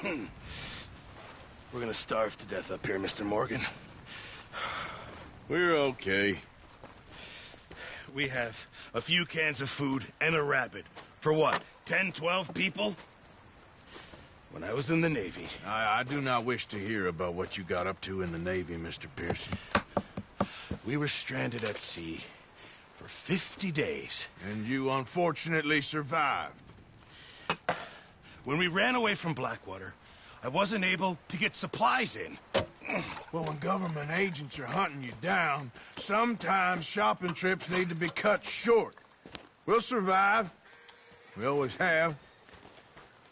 We're gonna starve to death up here, Mr. Morgan. We're okay. We have a few cans of food and a rabbit. For what, 10, 12 people? When I was in the Navy... I do not wish to hear about what you got up to in the Navy, Mr. Pearson. We were stranded at sea for 50 days. And you unfortunately survived. When we ran away from Blackwater, I wasn't able to get supplies in. Well, when government agents are hunting you down, sometimes shopping trips need to be cut short. We'll survive. We always have.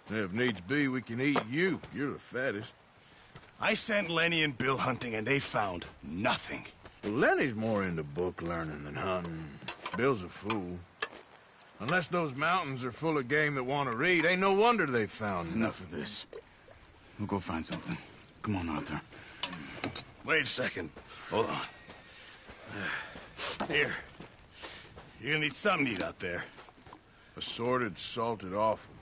And if needs be, we can eat you. You're the fattest. I sent Lenny and Bill hunting, and they found nothing. Well, Lenny's more into book learning than hunting. Bill's a fool. Unless those mountains are full of game that want to read, ain't no wonder they found Enough of this. We'll go find something. Come on, Arthur. Wait a second. Hold on. Here. You're gonna need something to eat out there. Assorted, salted offal.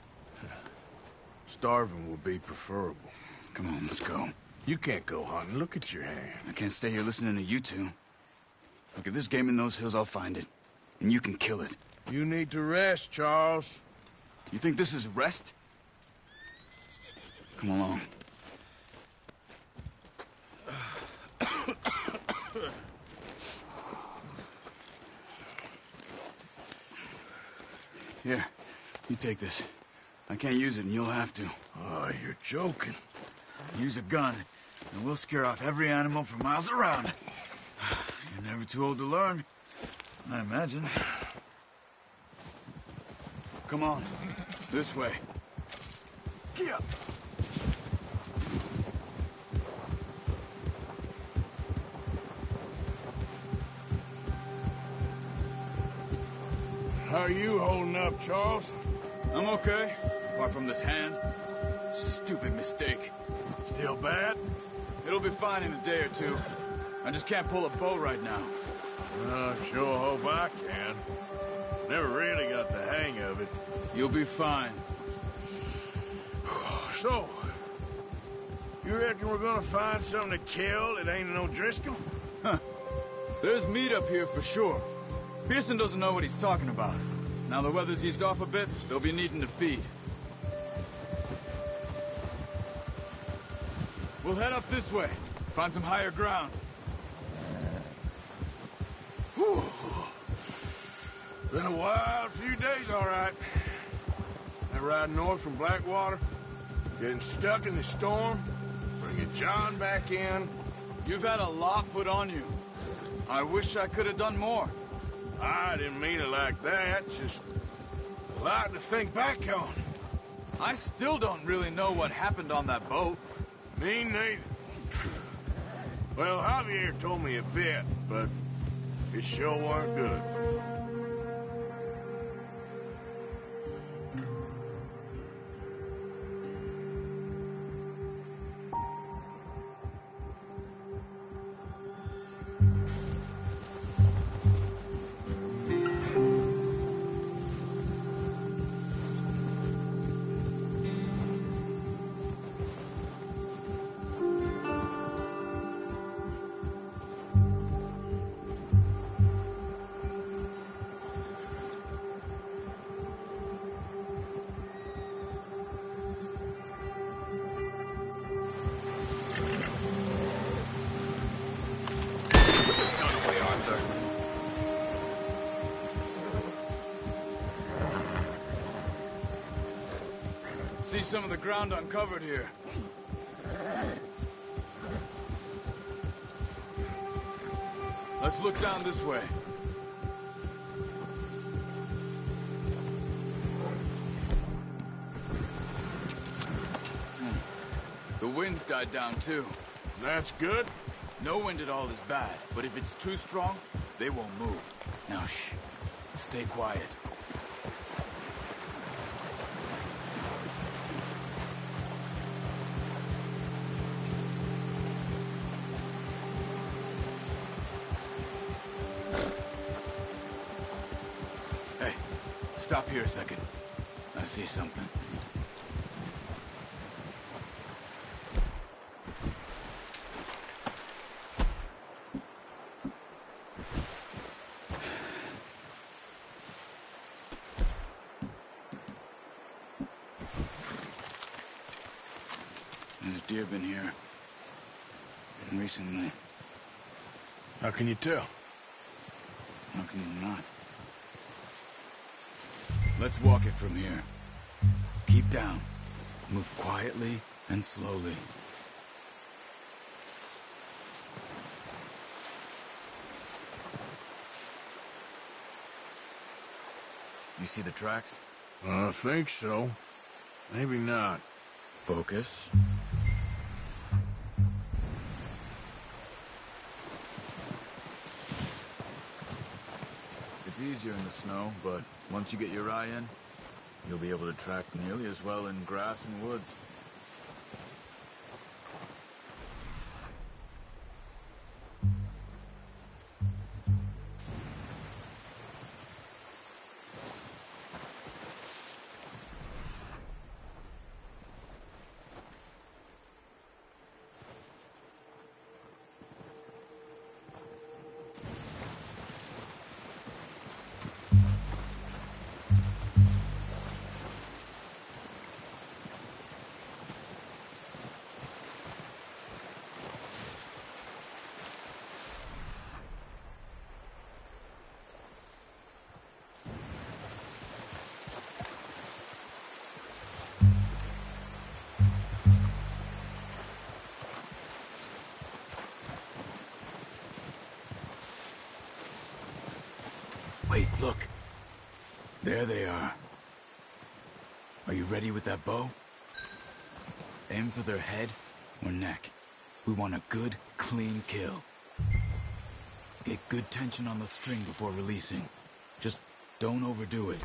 Starving will be preferable. Come on, let's go. You can't go hunting. Look at your hand. I can't stay here listening to you two. Look, if there's game in those hills, I'll find it. And you can kill it. You need to rest, Charles. You think this is rest? Come along. Here, you take this. I can't use it, and you'll have to. Oh, you're joking. Use a gun, and we'll scare off every animal for miles around. You're never too old to learn, I imagine. Come on, this way. Get up. How are you holding up, Charles? I'm okay, apart from this hand. Stupid mistake. Still bad? It'll be fine in a day or two. I just can't pull a bow right now. I sure hope I can. Never really got the hang of it. You'll be fine. So, you reckon we're gonna find something to kill that ain't no Driscoll? Huh. There's meat up here for sure. Pearson doesn't know what he's talking about. Now the weather's eased off a bit, they'll be needing to feed. We'll head up this way. Find some higher ground. Whew. Been a wild few days, all right. That ride north from Blackwater, getting stuck in the storm, bringing John back in. You've had a lot put on you. I wish I could have done more. I didn't mean it like that, just a lot to think back on. I still don't really know what happened on that boat. Me neither. Well, Javier told me a bit, but it sure weren't good. See some of the ground uncovered here. Let's look down this way. The wind's died down too. That's good. No wind at all is bad, but if it's too strong, they won't move. Now shh. Stay quiet. Hey, stop here a second. I see something. deer been here. And recently. How can you tell? How can you not? Let's walk it from here. Keep down. Move quietly and slowly. You see the tracks? I think so. Maybe not. Focus. It's easier in the snow, but once you get your eye in, you'll be able to track nearly as well in grass and woods. Wait, look. There they are. Are you ready with that bow? Aim for their head or neck. We want a good, clean kill. Get good tension on the string before releasing. Just don't overdo it.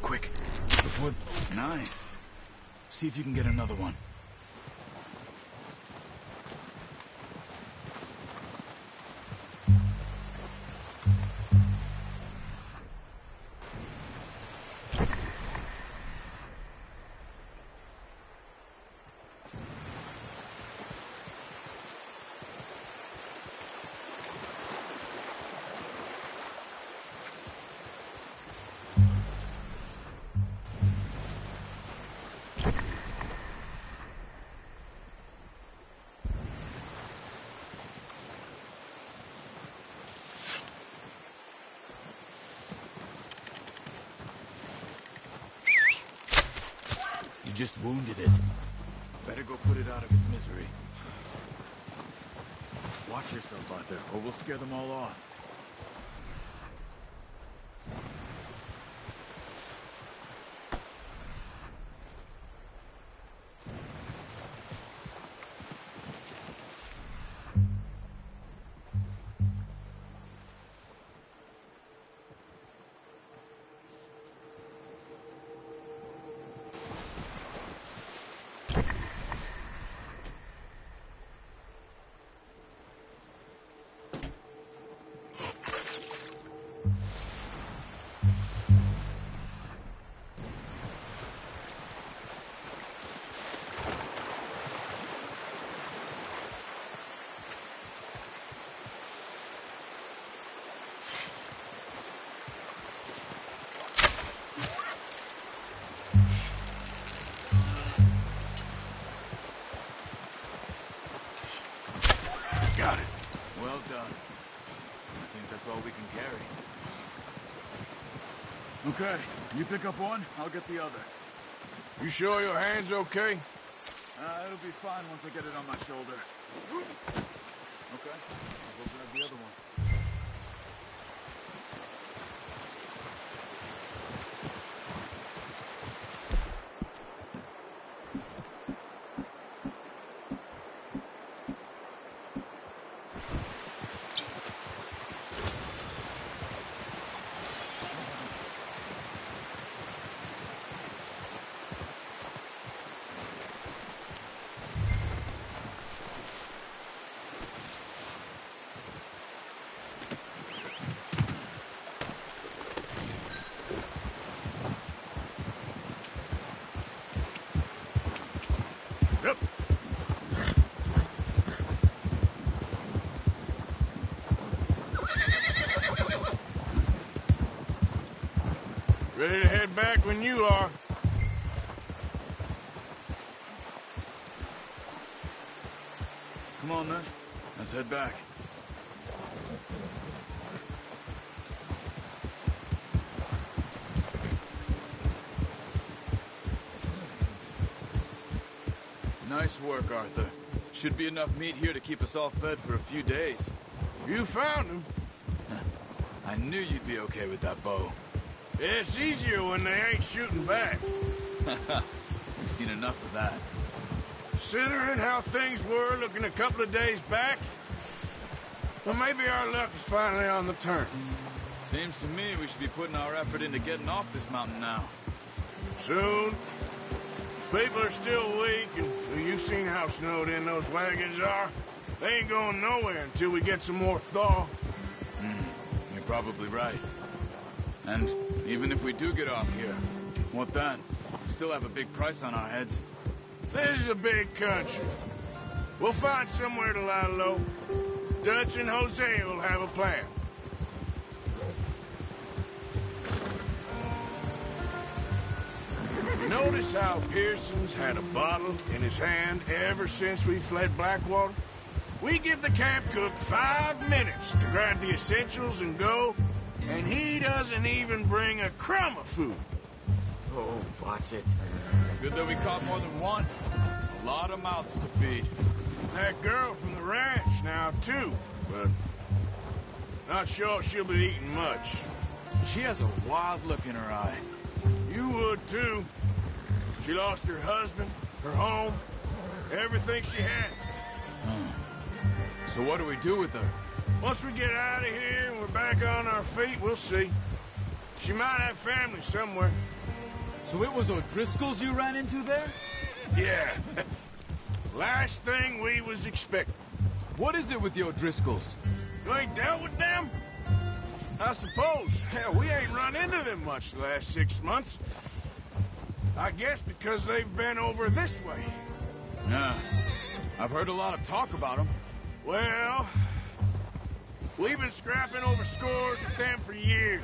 Quick, before... Nice. See if you can get another one. You just wounded it. Better go put it out of its misery. Watch yourself out there, or we'll scare them all off. Got it. Well done. I think that's all we can carry. Okay, you pick up one, I'll get the other. You sure your hand's okay? It'll be fine once I get it on my shoulder. Okay, I'll go grab the other one. Yep. Ready to head back when you are. Come on, then. Let's head back. Nice work, Arthur. Should be enough meat here to keep us all fed for a few days. You found him. I knew you'd be okay with that bow. It's easier when they ain't shooting back. We've seen enough of that. Considering how things were looking a couple of days back, well, maybe our luck is finally on the turn. Seems to me we should be putting our effort into getting off this mountain now. Soon. People are still weak, and well, you've seen how snowed in those wagons are. They ain't going nowhere until we get some more thaw. You're probably right. And even if we do get off here, what then? We still have a big price on our heads. This is a big country. We'll find somewhere to lie low. Dutch and Hosea will have a plan. Notice how Pearson's had a bottle in his hand ever since we fled Blackwater? We give the camp cook 5 minutes to grab the essentials and go, and he doesn't even bring a crumb of food. Oh, watch it. Good that we caught more than one. A lot of mouths to feed. That girl from the ranch now, too, but not sure she'll be eating much. She has a wild look in her eye. You would, too. She lost her husband, her home, everything she had. So what do we do with her? Once we get out of here and we're back on our feet, we'll see. She might have family somewhere. So it was O'Driscoll's you ran into there? Yeah. Last thing we was expecting. What is it with the O'Driscolls? You ain't dealt with them? I suppose. Hell, we ain't run into them much the last 6 months. I guess because they've been over this way. Yeah. I've heard a lot of talk about them. Well, we've been scrapping over scores with them for years.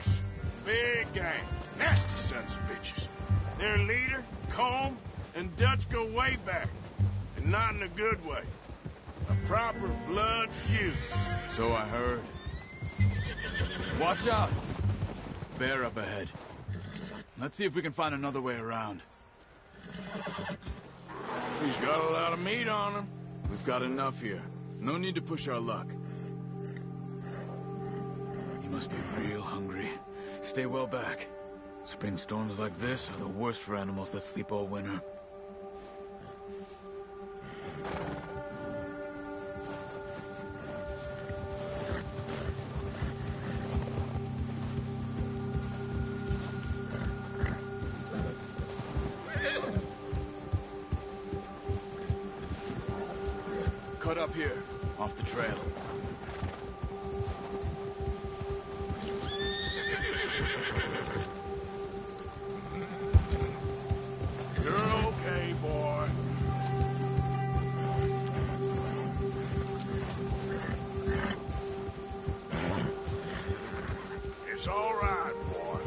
Big gang. Nasty sons of bitches. Their leader, Colm, and Dutch go way back. And not in a good way. A proper blood feud. So I heard. Watch out. Bear up ahead. Let's see if we can find another way around. He's got a lot of meat on him. We've got enough here. No need to push our luck. You must be real hungry. Stay well back. Spring storms like this are the worst for animals that sleep all winter. Cut up here, off the trail. You're okay, boy. It's all right, boy.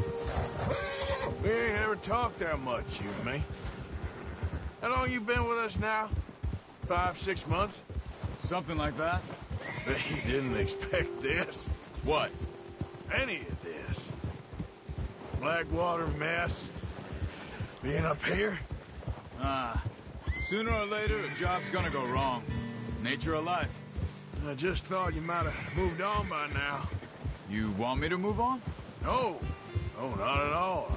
We ain't ever talked that much, you and me. How long you been with us now? 5, 6 months? Something like that? But he didn't expect this. What? Any of this. Blackwater mess. Being up here. Sooner or later, a job's gonna go wrong. Nature of life. I just thought you might have moved on by now. You want me to move on? No. No, not at all.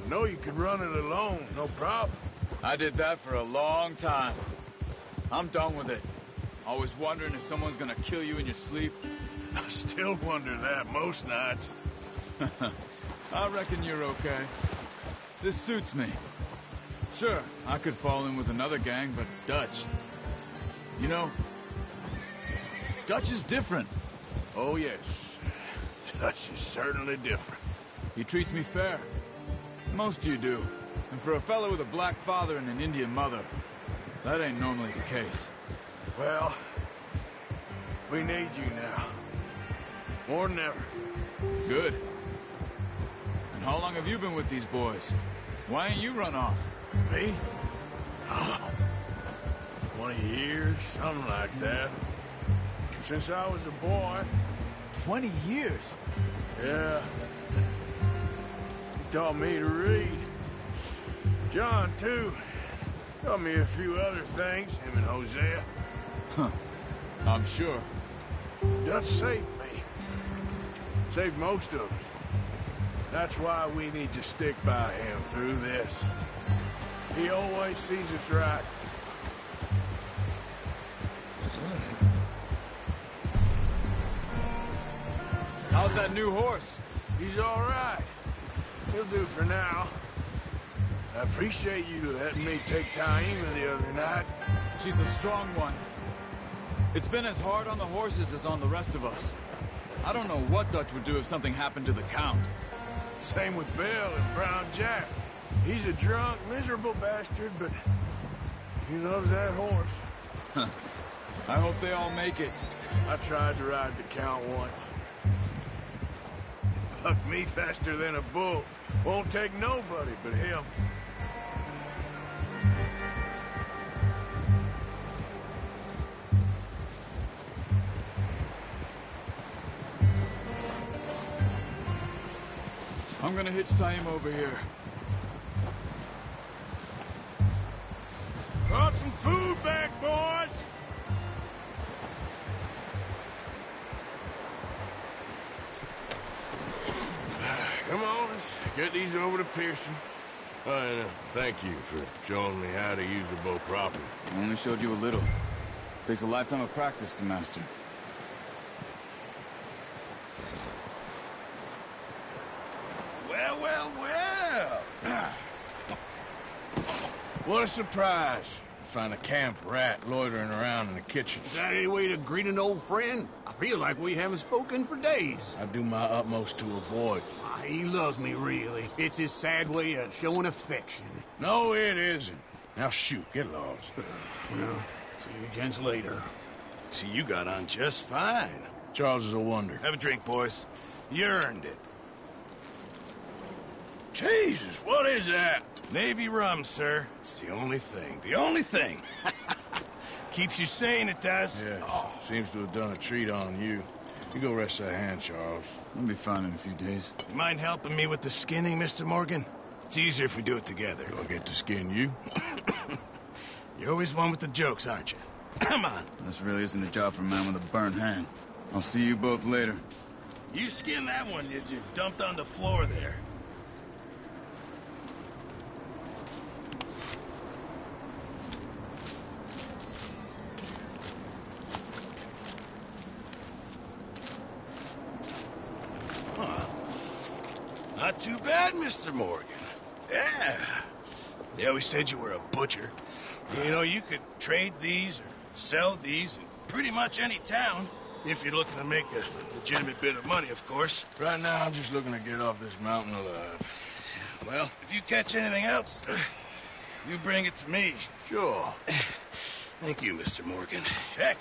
I know you could run it alone, no problem. I did that for a long time. I'm done with it. Always wondering if someone's gonna kill you in your sleep. I still wonder that most nights. I reckon you're okay. This suits me. Sure, I could fall in with another gang, but Dutch... You know, Dutch is different. Oh, yes. Dutch is certainly different. He treats me fair. Most you do. And for a fellow with a black father and an Indian mother, that ain't normally the case. Well, we need you now. More than ever. Good. And how long have you been with these boys? Why ain't you run off? Me? Oh, 20 20 years, something like that. Since I was a boy. 20 years? Yeah. He taught me to read. John, too. Taught me a few other things, him and Hosea. Huh. I'm sure. Dutch saved me. Saved most of us. That's why we need to stick by him through this. He always sees us right. How's that new horse? He's all right. He'll do for now. I appreciate you letting me take Taima the other night. She's a strong one. It's been as hard on the horses as on the rest of us. I don't know what Dutch would do if something happened to the Count. Same with Bill and Brown Jack. He's a drunk, miserable bastard, but he loves that horse. Huh. I hope they all make it. I tried to ride the Count once. Bucked me faster than a bull. Won't take nobody but him. I'm gonna hitch Taima over here. Brought some food back, boys! Come on, let's get these over to Pearson. And thank you for showing me how to use the bow properly. I only showed you a little. Takes a lifetime of practice to master. Well, well, well. What a surprise. Find a camp rat loitering around in the kitchen. Is that any way to greet an old friend? I feel like we haven't spoken for days. I do my utmost to avoid. He loves me, really. It's his sad way of showing affection. No, it isn't. Now shoot, get lost. Well, see you gents later. See, you got on just fine. Charles is a wonder. Have a drink, boys. You earned it. Jesus, what is that? Navy rum, sir. It's the only thing. The only thing. Keeps you sane, it does. Yes, seems to have done a treat on you. You go rest that hand, Charles. I'll be fine in a few days. You mind helping me with the skinning, Mr. Morgan? It's easier if we do it together. Do I get to skin you? You're always one with the jokes, aren't you? Come on. This really isn't a job for a man with a burnt hand. I'll see you both later. You skin that one you dumped on the floor there. Not too bad, Mr. Morgan. Yeah. They always said you were a butcher. You know, you could trade these or sell these in pretty much any town, if you're looking to make a legitimate bit of money, of course. Right now, I'm just looking to get off this mountain alive. Well, if you catch anything else, you bring it to me. Sure. Thank you, Mr. Morgan. Heck,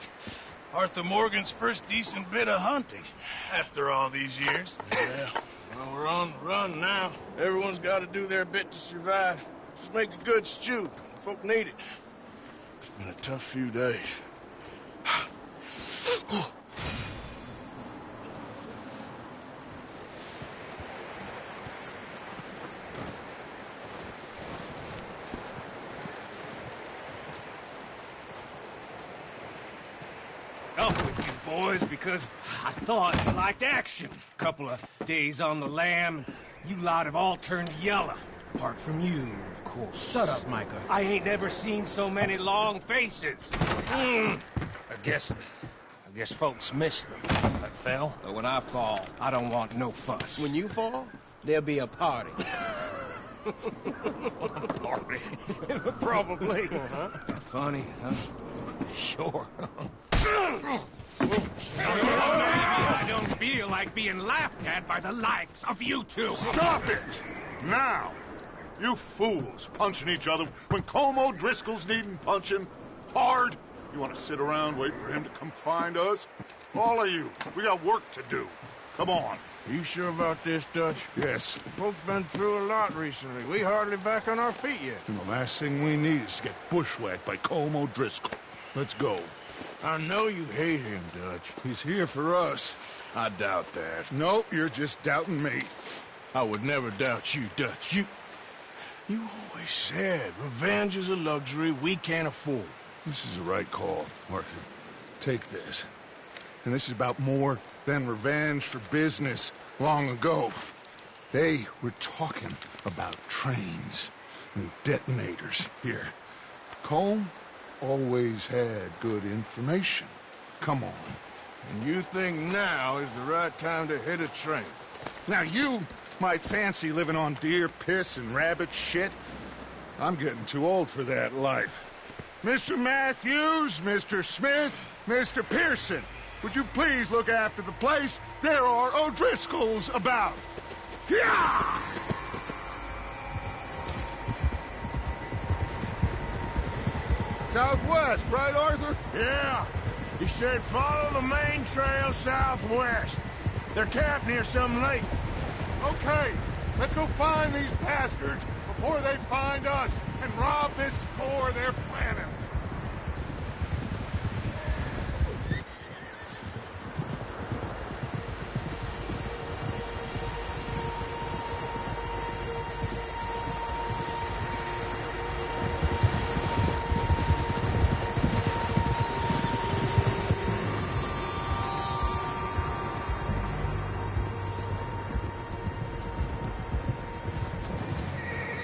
Arthur Morgan's first decent bit of hunting after all these years. Yeah. Well, we're on the run now. Everyone's got to do their bit to survive. Just make a good stew. Folk need it. It's been a tough few days. Up with you boys, because I thought you liked action. Couple of days on the lam, you lot have all turned yellow. Apart from you, of course. Shut up, Micah. I ain't never seen so many long faces. I guess folks miss them. I fell, but when I fall, I don't want no fuss. When you fall, there'll be a party. Party? Probably. Funny, huh? Sure. I don't feel like being laughed at by the likes of you two. Stop it! Now! You fools punching each other when Como Driscoll's needing punching. Hard! You want to sit around waiting for him to come find us? All of you, we got work to do. Come on. Are you sure about this, Dutch? Yes. Folks been through a lot recently. We hardly back on our feet yet. And the last thing we need is to get bushwhacked by Como Driscoll. Let's go. I know you hate him, Dutch. He's here for us. I doubt that. Nope, you're just doubting me. I would never doubt you, Dutch. You always said revenge is a luxury we can't afford. This is the right call, Arthur. Take this. And this is about more than revenge for business long ago. They were talking about trains and detonators here. Colm always had good information. Come on. And you think now is the right time to hit a train? Now you might fancy living on deer piss and rabbit shit. I'm getting too old for that life. Mr. Matthews, Mr. Smith, Mr. Pearson, would you please look after the place? There are O'Driscolls about. Yeah! Southwest, right, Arthur? Yeah. He said follow the main trail southwest. They're camped near some lake. Okay, let's go find these bastards before they find us and rob this store they're planning.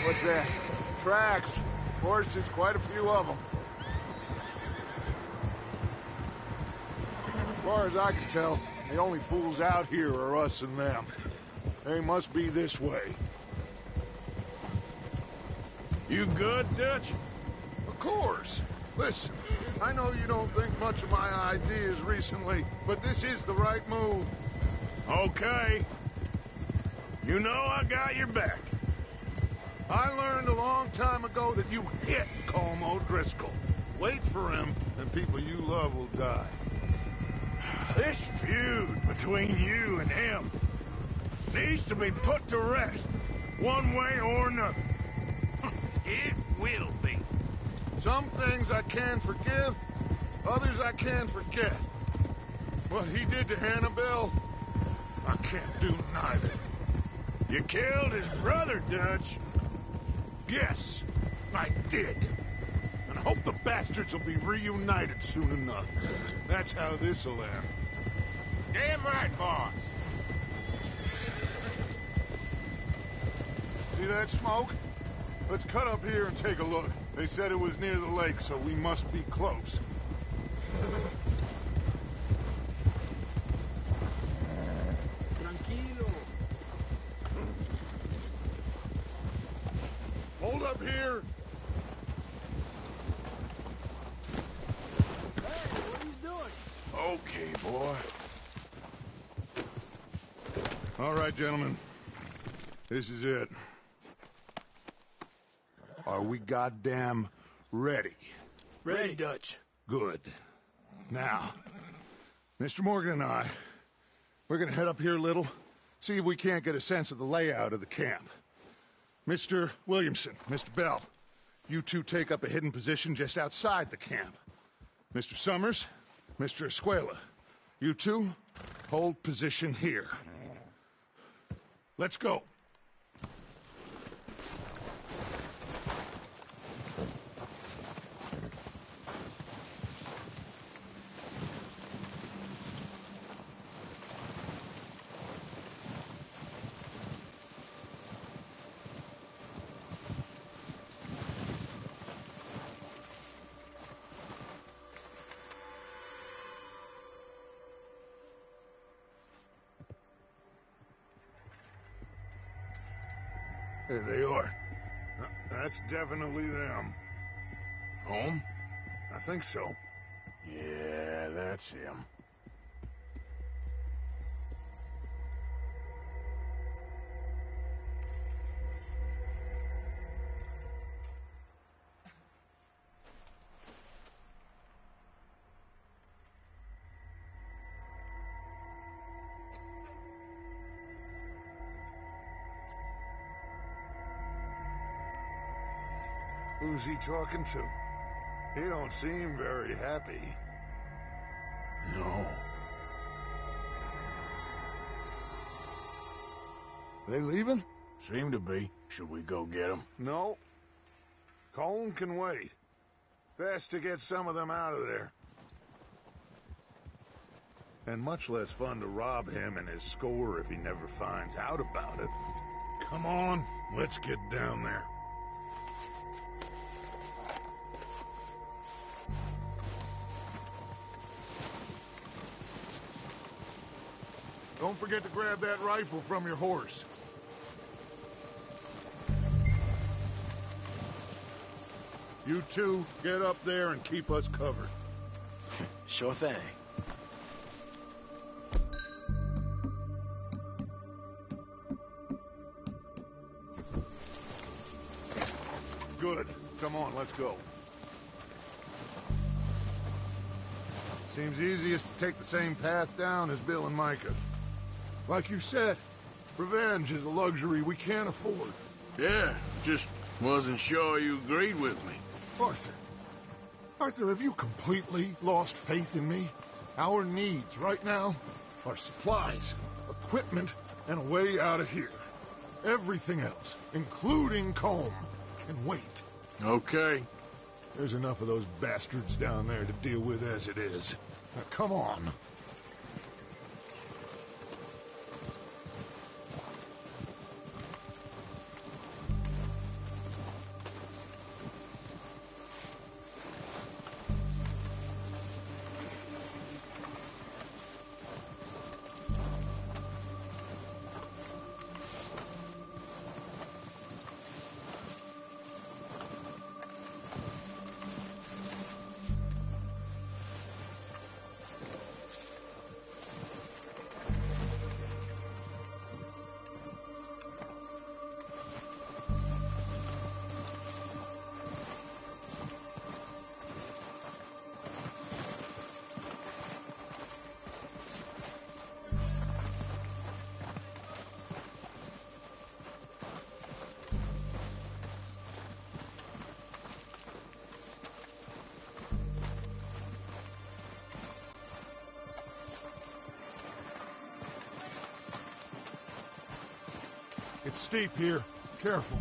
What's that? Tracks. Horses, quite a few of them. As far as I can tell, the only fools out here are us and them. They must be this way. You good, Dutch? Of course. Listen, I know you don't think much of my ideas recently, but this is the right move. Okay. You know I got your back. I learned a long time ago that you hit Colm O'Driscoll. Wait for him, and people you love will die. This feud between you and him needs to be put to rest, one way or another. It will be. Some things I can forgive, others I can forget. What he did to Annabelle, I can't do neither. You killed his brother, Dutch. Yes, I did. And I hope the bastards will be reunited soon enough. That's how this'll end. Damn right, boss. See that smoke? Let's cut up here and take a look. They said it was near the lake, so we must be close. Tranquilo. Hold up here. Hey, what are you doing? Okay, boy. All right, gentlemen. This is it. Are we goddamn ready? Ready, Dutch. Good. Now, Mr. Morgan and I, we're gonna head up here a little, see if we can't get a sense of the layout of the camp. Mr. Williamson, Mr. Bell, you two take up a hidden position just outside the camp. Mr. Summers, Mr. Escuela, you two hold position here. Let's go. There they are. That's definitely them. Home? I think so. Yeah, that's him. Who's he talking to? You don't seem very happy. No. They leaving? Seem to be. Should we go get them? No. Colm can wait. Best to get some of them out of there. And much less fun to rob him and his score if he never finds out about it. Come on, let's get down there. Don't forget to grab that rifle from your horse. You two, get up there and keep us covered. Sure thing. Good. Come on, let's go. Seems easiest to take the same path down as Bill and Micah. Like you said, revenge is a luxury we can't afford. Yeah, just wasn't sure you agreed with me. Arthur, have you completely lost faith in me? Our needs right now are supplies, equipment, and a way out of here. Everything else, including Colm, can wait. Okay. There's enough of those bastards down there to deal with as it is. Now, come on. It's steep here. Careful.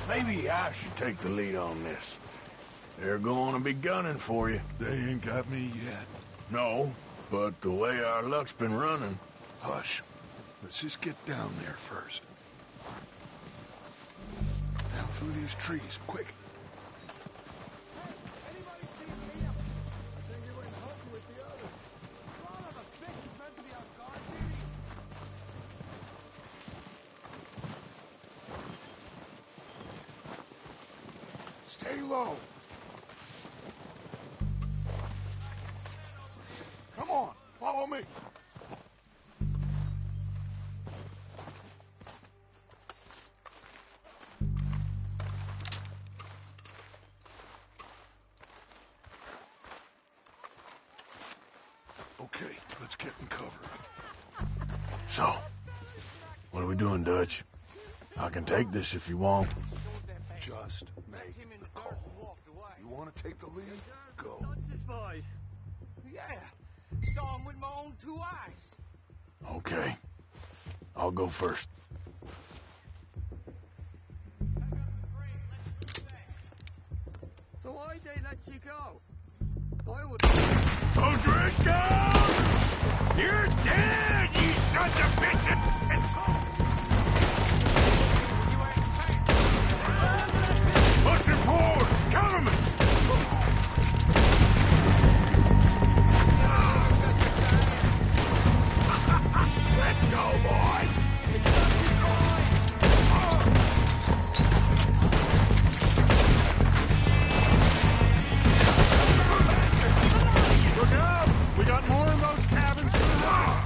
Maybe I should take the lead on this. They're going to be gunning for you. They ain't got me yet. No, but the way our luck's been running... Hush. Let's just get down there first. Down through these trees, quick. Anybody see me? I think you went hunting with the others. Son of a bitch is meant to be on guard duty. Stay low. Come on, follow me. Okay, let's get in cover. So, what are we doing, Dutch? I can take this if you want. Just make the call. You want to take the lead? Go. Dutch's boys. Yeah. Saw him with my own 2 eyes. Okay. I'll go first. So why'd they let you go? I would... O'Driscoll! You're dead, you sons of bitches! Pushing forward! Cover me! Let's go, boys! Look out! We got more in those cabins to the right.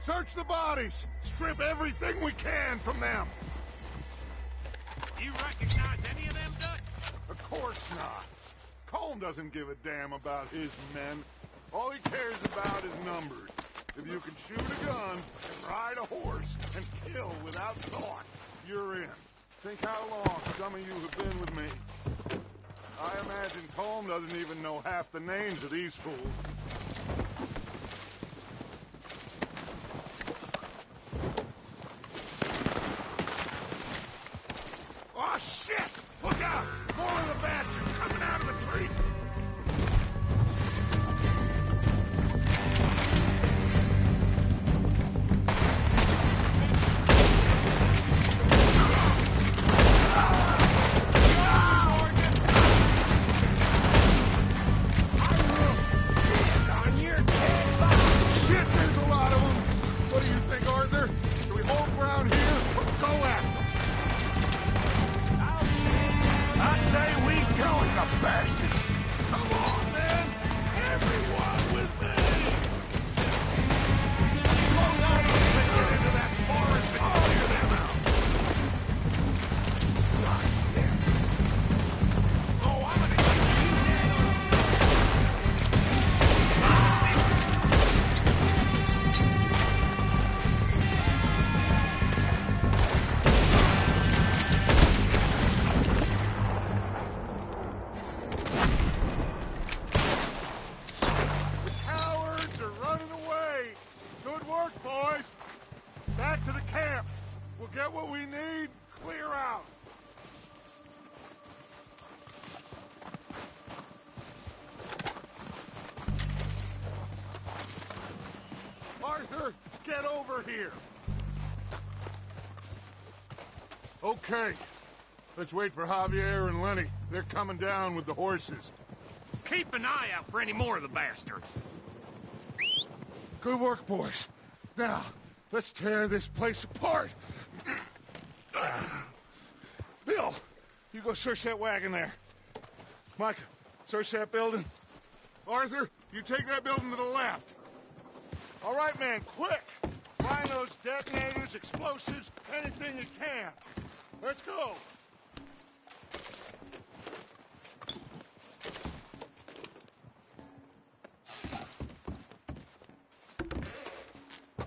Search the bodies! Strip everything we can from them! You recognize any of them, Dutch? Of course not. Colm doesn't give a damn about his men. All he cares about is numbers. If you can shoot a gun and ride a horse and kill without thought, you're in. Think how long some of you have been with me. I imagine Colm doesn't even know half the names of these fools. Oh, shit! Look out! More of the bastards coming out of the tree! Shit, there's a lot of them! What do you think, Arthur? Do we hold ground here or go after them? I say we join the bastards. Come on, man! Everyone with me! Slow down and get into that forest and clear them out! Oh, I'm gonna get you! The cowards are running away! Good work, boys! Back to the camp! We'll get what we need, clear out! Arthur, get over here! Okay. Let's wait for Javier and Lenny. They're coming down with the horses. Keep an eye out for any more of the bastards. Good work, boys. Now, let's tear this place apart. Bill, you go search that wagon there. Mike, search that building. Arthur, you take that building to the left. All right, man, quick. Find those detonators, explosives, anything you can. Let's go.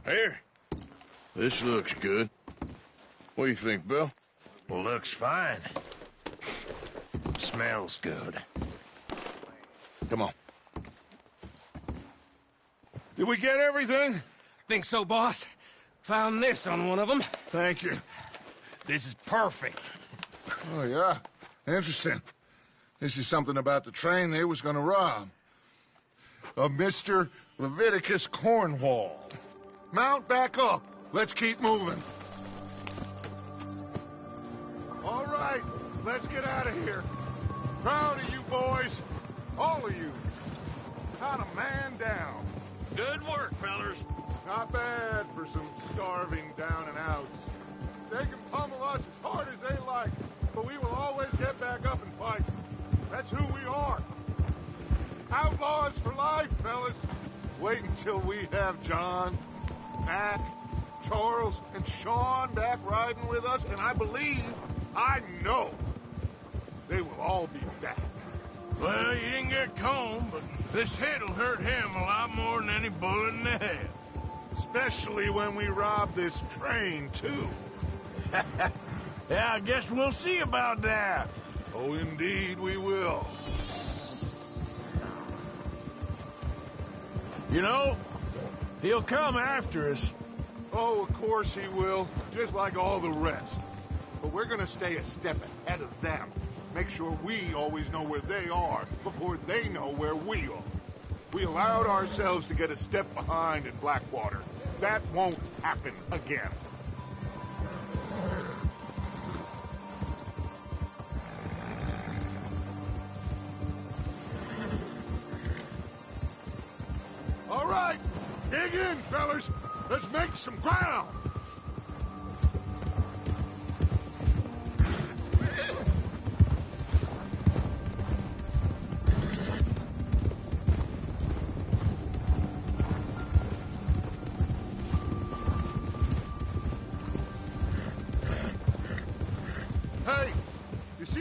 Here. This looks good. What do you think, Bill? Looks fine. Smells good. Come on. Did we get everything? Think so, boss? Found this on one of them. Thank you. This is perfect. Oh, yeah? Interesting. This is something about the train they was gonna rob. Of Mr. Leviticus Cornwall. Mount back up. Let's keep moving. All right, let's get out of here. Proud of you boys. All of you. Not a man down. Good work, fellers. Not bad for some starving down and outs. They can pummel us as hard as they like, but we will always get back up and fight. That's who we are. Outlaws for life, fellas. Wait until we have John, Mac, Charles, and Sean back riding with us, and I know, they will all be back. Well, you didn't get Colm, but this hit'll hurt him a lot more than any bullet in the head. Especially when we rob this train, too. Yeah, I guess we'll see about that. Oh, indeed we will. You know, he'll come after us. Oh, of course he will, just like all the rest. But we're gonna stay a step ahead of them. Make sure we always know where they are before they know where we are. We allowed ourselves to get a step behind in Blackwater. That won't happen again. All right, dig in, fellas. Let's make some ground.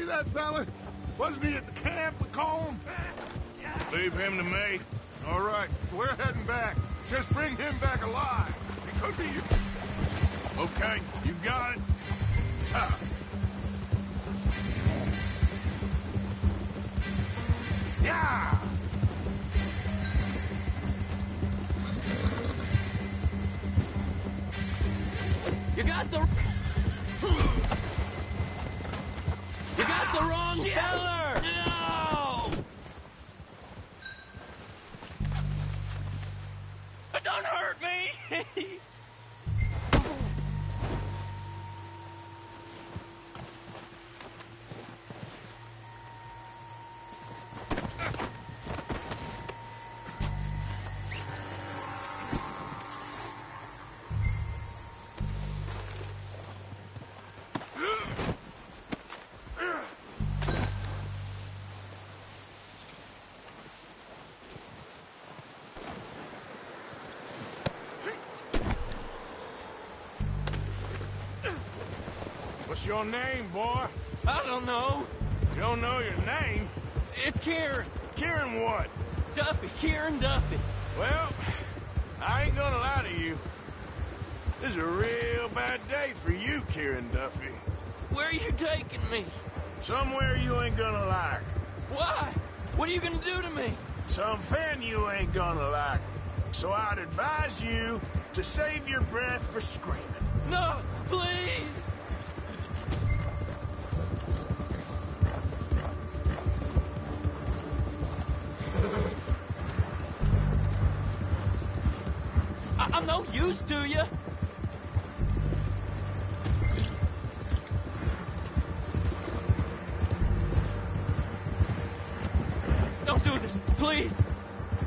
that fella? Wasn't he at the camp with Colm? Leave him to me. All right, we're heading back. Just bring him back alive. He could be... Okay, you got it. Ah. Yeah! You got the wrong feller! No! Don't hurt me! What's your name, boy? I don't know. You don't know your name? It's Kieran. Kieran what? Duffy. Kieran Duffy. Well, I ain't gonna lie to you. This is a real bad day for you, Kieran Duffy. Where are you taking me? Somewhere you ain't gonna like. Why? What are you gonna do to me? Something you ain't gonna like. So I'd advise you to save your breath for screaming. No, please! I'm no use to you. Don't do this, please.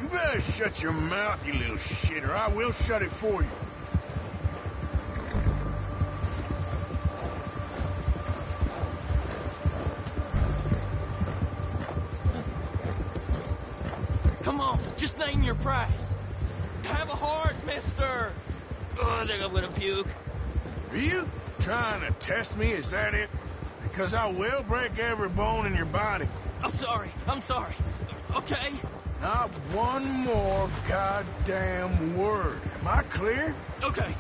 You better shut your mouth, you little shit, or I will shut it for you. Come on, just name your price. Have a heart, mister. Oh, I think I'm gonna puke. Are you trying to test me? Is that it? Because I will break every bone in your body. I'm sorry. Okay? Not one more goddamn word. Am I clear? Okay.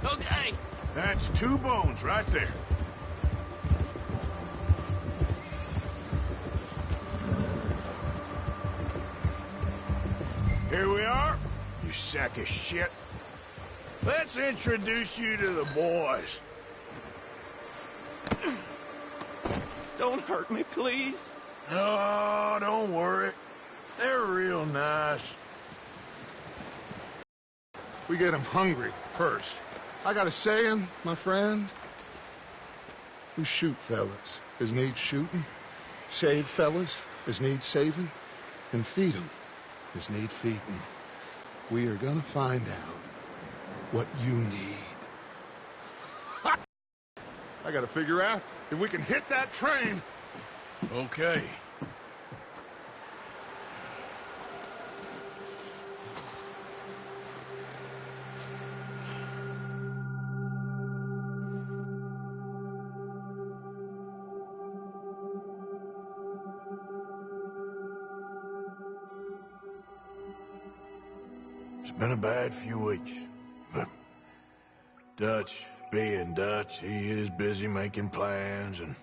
That's 2 bones right there. Here we are, you sack of shit. Let's introduce you to the boys. Don't hurt me, please. Oh, don't worry. They're real nice. We get him hungry first. I got a saying, my friend. We shoot fellas as need shooting, save fellas as need saving, and feed 'em as need feeding. We are gonna find out what you need. I gotta figure out if we can hit that train. Okay. It's been a bad few weeks, but Dutch being Dutch, he is busy making plans, and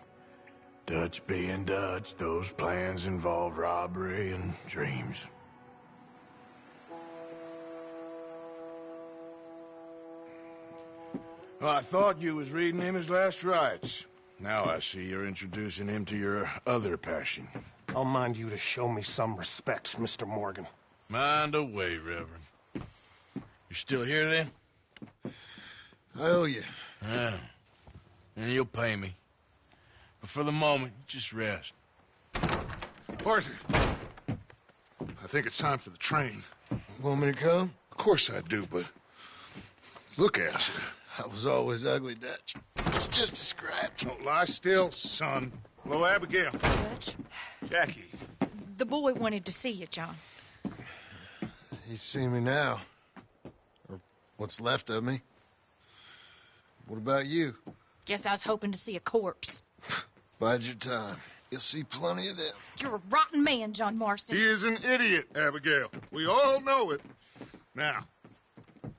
Dutch being Dutch, those plans involve robbery and dreams. Well, I thought you was reading him his last rites. Now I see you're introducing him to your other passion. I'll mind you to show me some respect, Mr. Morgan. Mind away, Reverend. You still here, then? I owe you. Yeah. And you'll pay me. But for the moment, just rest. Arthur, I think it's time for the train. Want me to come? Of course I do, but look at you. I was always ugly, Dutch. It's just a scratch. Don't lie still, son. Hello, Abigail. Dutch, Jackie. the boy wanted to see you, John. He's seen me now. Or what's left of me. What about you? Guess I was hoping to see a corpse. Bide your time. You'll see plenty of them. You're a rotten man, John Marston. He is an idiot, Abigail. We all know it. Now,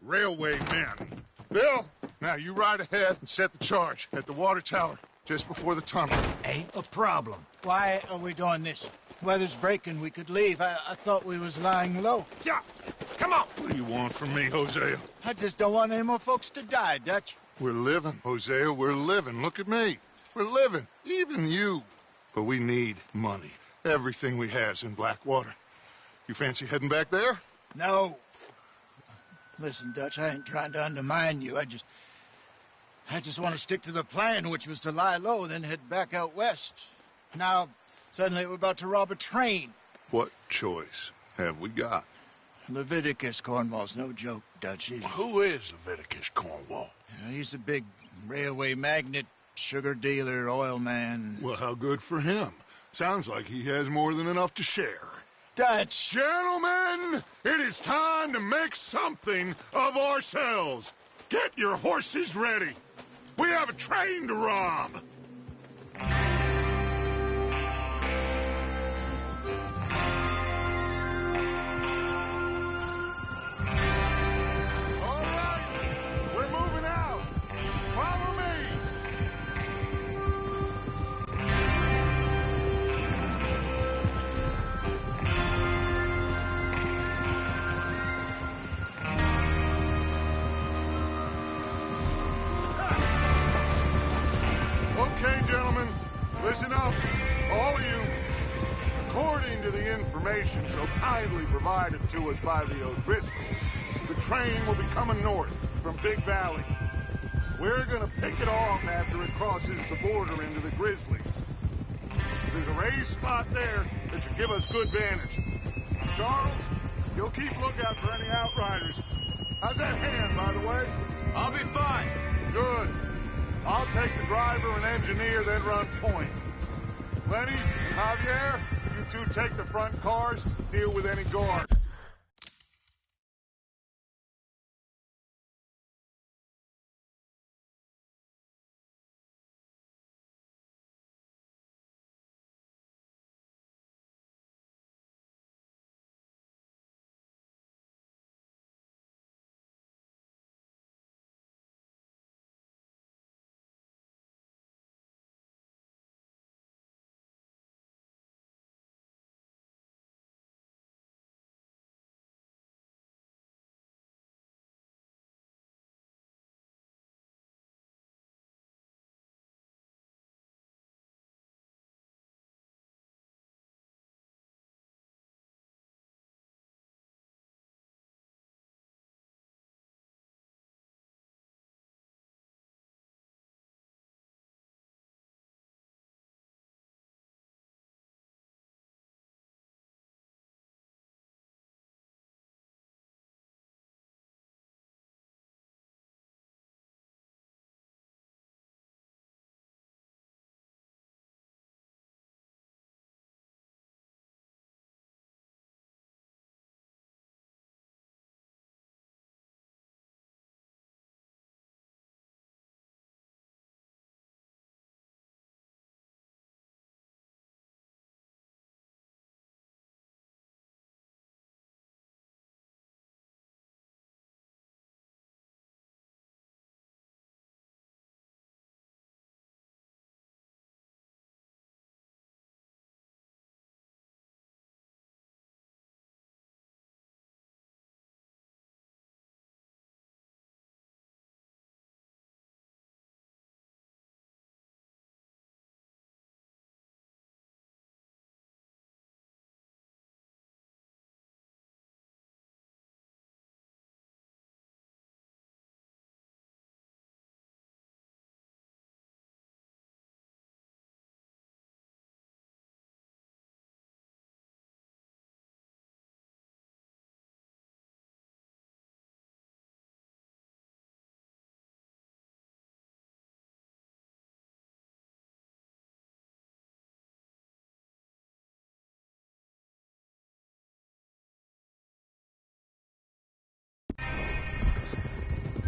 railway men. Bill, now you ride ahead and set the charge at the water tower just before the tunnel. Ain't a problem. Why are we doing this? Weather's breaking. We could leave. I thought we was lying low. Yeah, come on. What do you want from me, Hosea? I just don't want any more folks to die, Dutch. We're living, Hosea. We're living. Look at me. We're living. Even you. But we need money. Everything we has in Blackwater. You fancy heading back there? No. Listen, Dutch, I ain't trying to undermine you. I just want to stick to the plan, which was to lie low, then head back out west. Now, suddenly we're about to rob a train. What choice have we got? Leviticus Cornwall's no joke, Dutch. Who is Leviticus Cornwall? He's a big railway magnate, sugar dealer, oil man. Well, how good for him. Sounds like he has more than enough to share. Dutch! Gentlemen, it is time to make something of ourselves. Get your horses ready. We have a train to rob. All right, we're moving out. Follow me. Okay, gentlemen, listen up, all of you. According to the information so kindly provided to us by the O'Driscolls, the train will be coming north from Big Valley. We're gonna pick it off after it crosses the border into the Grizzlies. There's a raised spot there that should give us good vantage. Charles, you'll keep lookout for any outriders. How's that hand, by the way? I'll be fine. Good. I'll take the driver and engineer, then run point. Lenny and Javier, you two take the front cars, deal with any guard.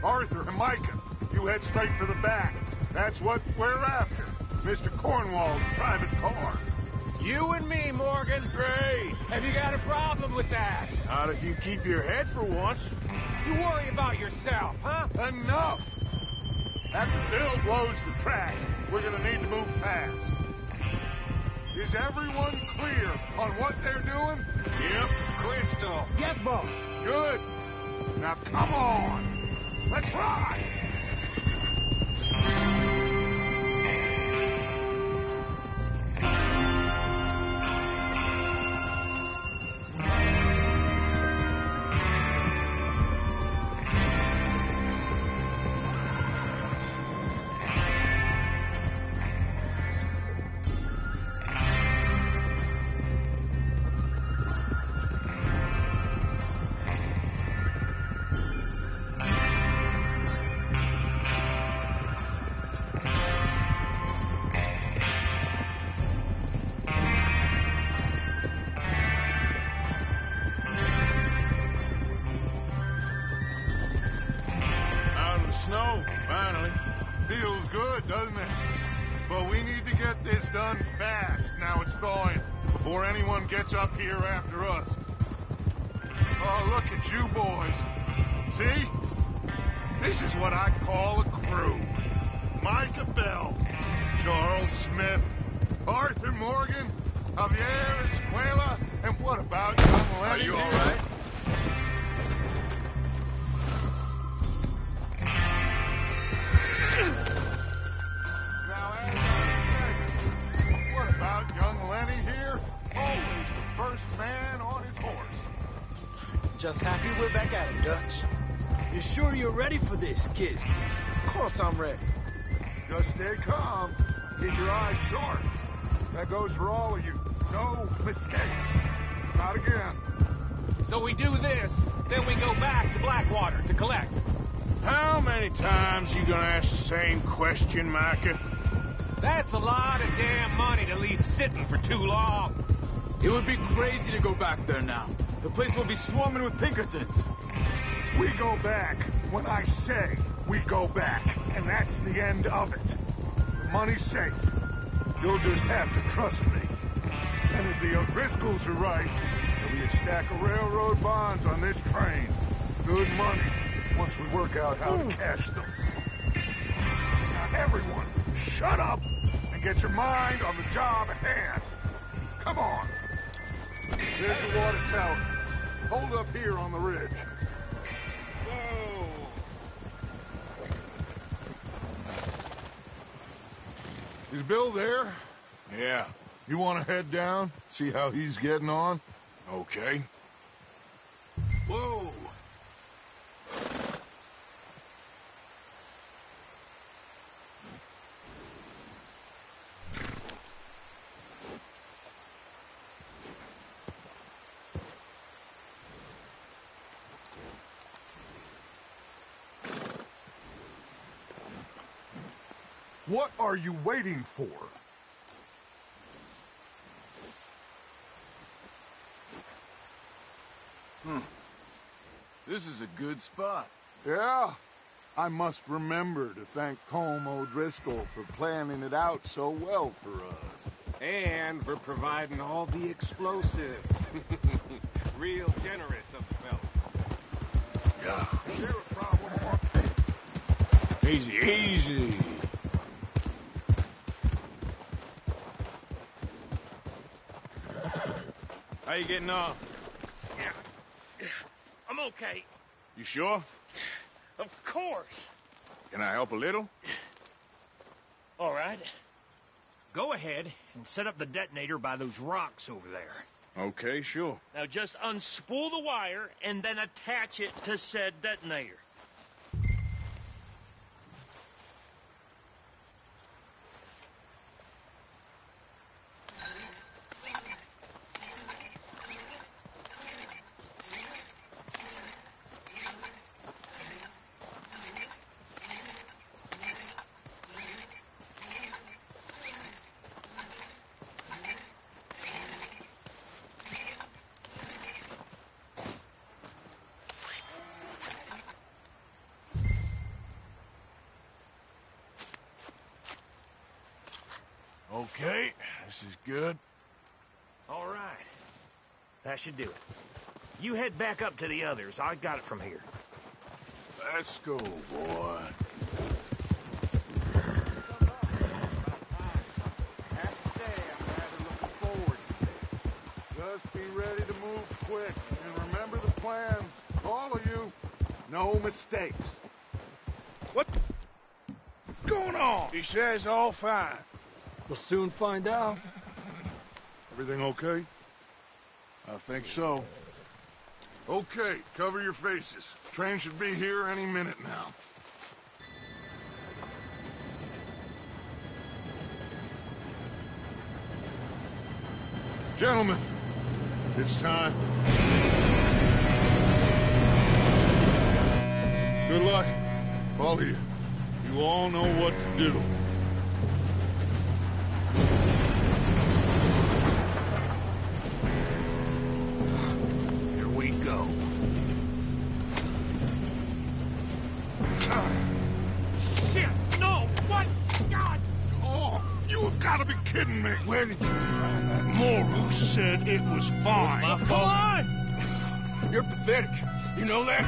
Arthur and Micah, you head straight for the back. That's what we're after. Mr. Cornwall's private car. You and me, Morgan. Great. Have you got a problem with that? Not if you keep your head for once. You worry about yourself, huh? Enough! After Bill blows the tracks, we're gonna need to move fast. Is everyone clear on what they're doing? Yep. Crystal. Yes, boss. Good. Now come on. Let's ride. Feels good, doesn't it? But we need to get this done fast. Now it's thawing, before anyone gets up here after us. Oh, look at you boys. See? This is what I call a crew. Micah Bell, Charles Smith, Arthur Morgan, Javier Escuela, and what about young Lenny? Are you all right? Now, as I said, what about young Lenny here? Always the first man on his horse. Just happy we're back at it, Dutch. You sure you're ready for this, kid? Of course I'm ready. Just stay calm. Keep your eyes sharp. That goes for all of you. No mistakes. Not again. So we do this, then we go back to Blackwater to collect. How many times you gonna ask the same question, Micah? That's a lot of damn money to leave sitting for too long. It would be crazy to go back there now. The place will be swarming with Pinkertons. We go back when I say we go back, and that's the end of it. The money's safe. You'll just have to trust me. And if the O'Driscolls are right, there'll be a stack of railroad bonds on this train. Good money, once we work out how to cash them. Now, everyone, shut up and get your mind on the job at hand. Come on. There's the water tower. Hold up here on the ridge. Whoa. Is Bill there? Yeah. You want to head down, see how he's getting on? Okay. Whoa. What are you waiting for? This is a good spot. Yeah, I must remember to thank Colm O'Driscoll for planning it out so well for us. And for providing all the explosives. Real generous of the fella. Yeah. Is there a problem? Easy, easy. How you getting on? Yeah. I'm okay. You sure? Of course. Can I help a little? All right. Go ahead and set up the detonator by those rocks over there. Okay, sure. Now just unspool the wire and then attach it to said detonator. Okay, this is good. That should do it. You head back up to the others. I got it from here. Let's go, boy. Just be ready to move quick. And remember the plan. All of you. No mistakes. What's going on? He says all fine. We'll soon find out. Everything okay? I think so. Okay, cover your faces. Train should be here any minute now. Gentlemen, it's time. Good luck, all of you. You all know what to do. Here we go. Shit! No! What? God! Oh, you have got to be kidding me. Where did you find that? Moru said it was fine. Come on! You're pathetic. You know that?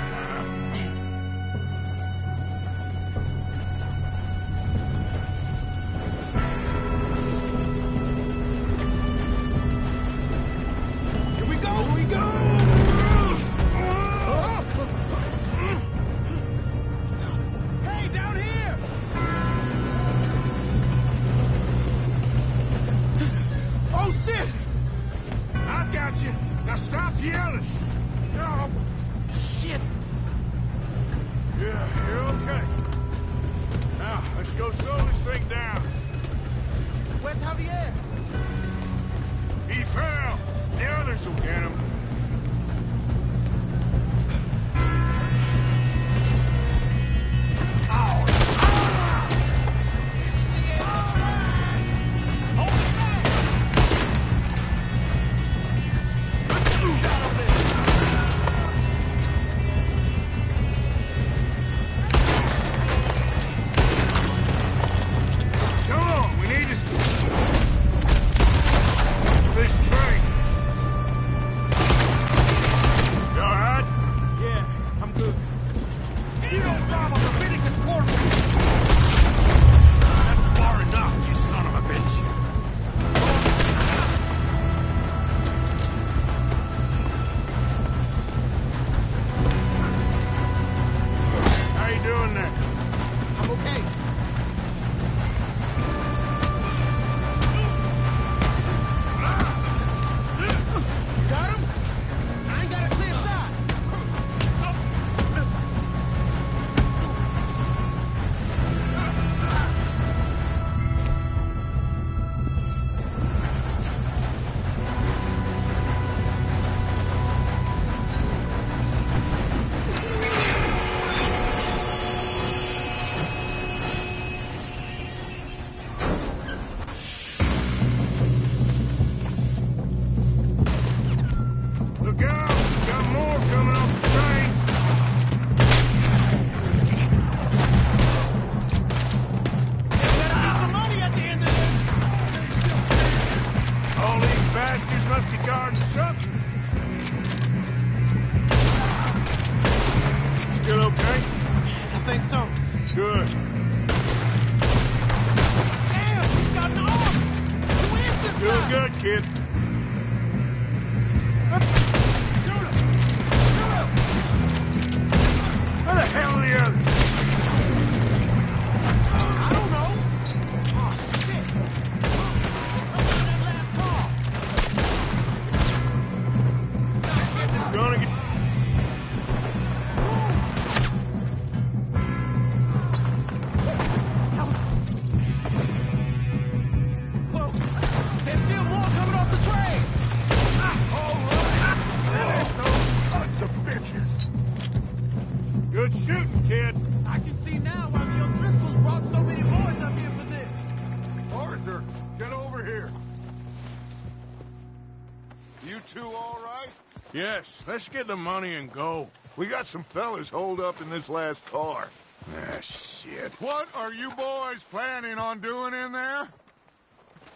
Yes, let's get the money and go. We got some fellas holed up in this last car. Ah, shit. What are you boys planning on doing in there?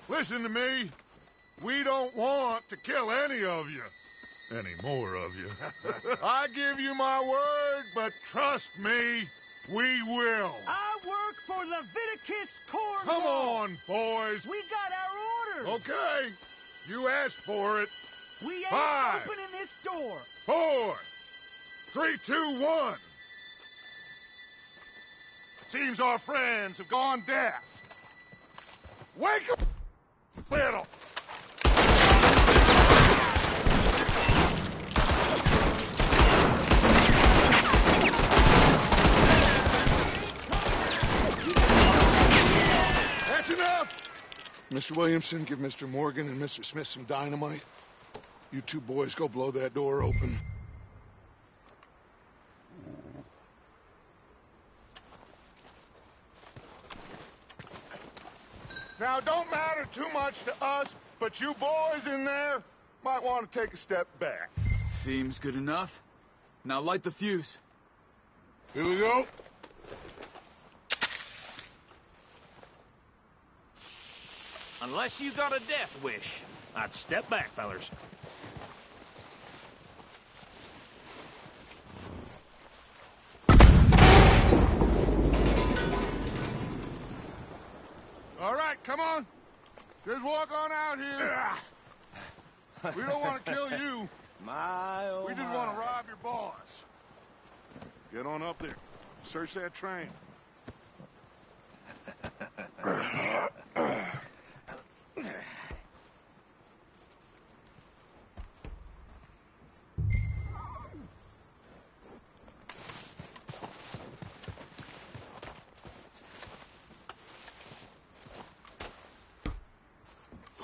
Listen to me. We don't want to kill any of you. any more of you. I give you my word, but trust me, we will. I work for Leviticus Cornwall. Come on, boys. We got our orders. Okay, you asked for it. We ain't 5, opening this door. 4, 3, 2, 1. Seems our friends have gone deaf. Wake up, little. That's enough. Mr. Williamson, give Mr. Morgan and Mr. Smith some dynamite. You two boys go blow that door open. Now, don't matter too much to us, but you boys in there might want to take a step back. Seems good enough. Now light the fuse. Here we go. Unless you got a death wish, I'd step back, fellers. All right, come on. Just walk on out here. We don't want to kill you. My, oh We just want to rob your boss. Get on up there. Search that train.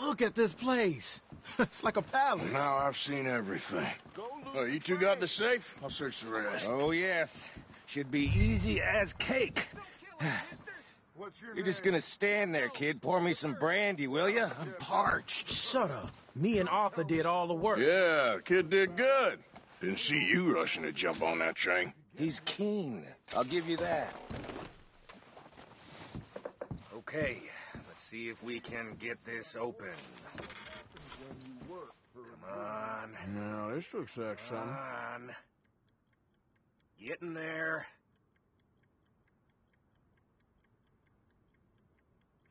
Look at this place. It's like a palace. Now I've seen everything. You two got the safe? I'll search the rest. Oh, yes. Should be easy as cake. What's your You're just name? gonna stand there, kid. Pour me some brandy, will you? I'm parched. Shut up. Me and Arthur did all the work. Yeah, the kid did good. Didn't see you rushing to jump on that train. He's keen. I'll give you that. Okay, let's see if we can get this open. Come on. Now, this looks like Come something. on. Get in there.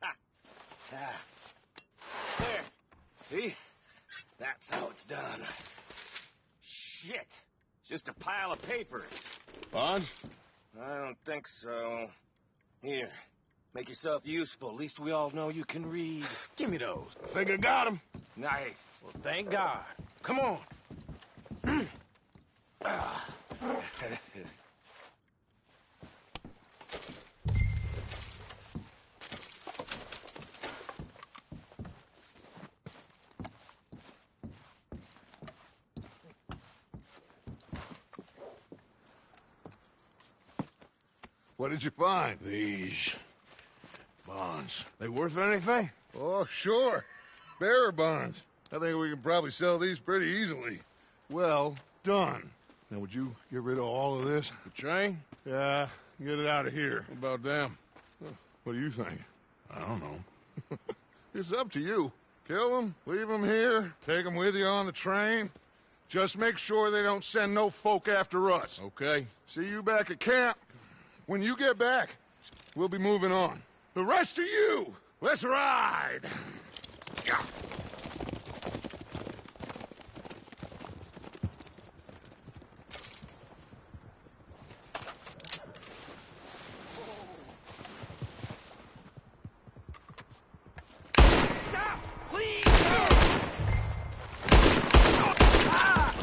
Ah. Ah. There. See? That's how it's done. Shit. It's just a pile of papers. Bonds? I don't think so. Here. Make yourself useful. At least we all know you can read. Give me those. Think I got him. Nice. Well, thank God. Come on. Ah. What did you find? These bonds. They worth anything? Oh, sure. Bearer bonds. I think we can probably sell these pretty easily. Well done. Now, would you get rid of all of this? The train? Yeah, get it out of here. What about them? What do you think? I don't know. It's up to you. Kill them, leave them here, take them with you on the train. Just make sure they don't send no folk after us. Okay. See you back at camp. When you get back, we'll be moving on. The rest of you, let's ride. Yeah. Stop! Please! No! Ah!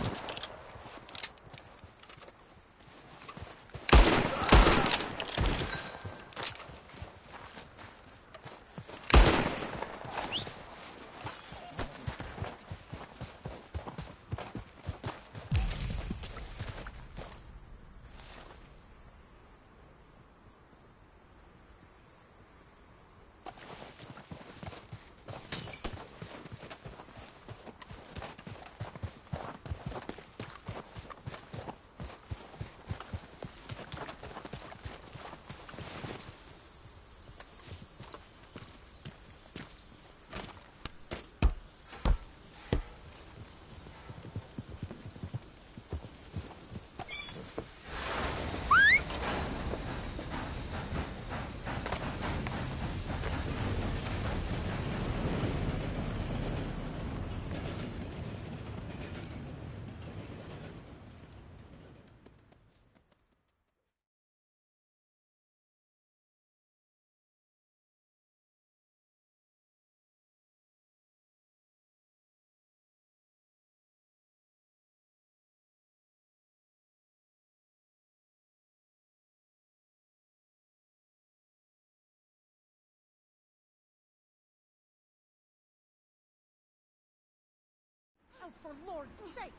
Oh, for Lord's sake,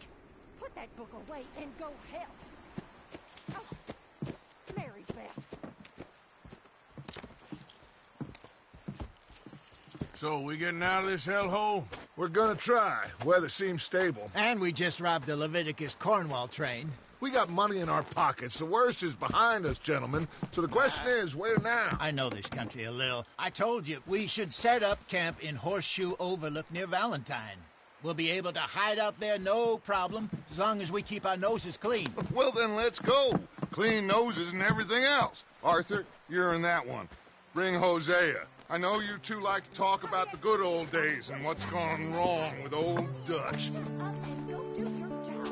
put that book away and go help. Oh, Mary Beth. So, we getting out of this hellhole? We're gonna try. Weather seems stable. And we just robbed the Leviticus Cornwall train. We got money in our pockets. The worst is behind us, gentlemen. So the question is, where now? I know this country a little. I told you, we should set up camp in Horseshoe Overlook near Valentine. We'll be able to hide out there no problem, as long as we keep our noses clean. Well, then let's go. Clean noses and everything else. Arthur, you're in that one. Bring Hosea. I know you two like to talk about the good old days and what's gone wrong with old Dutch. Shut up and go do your job.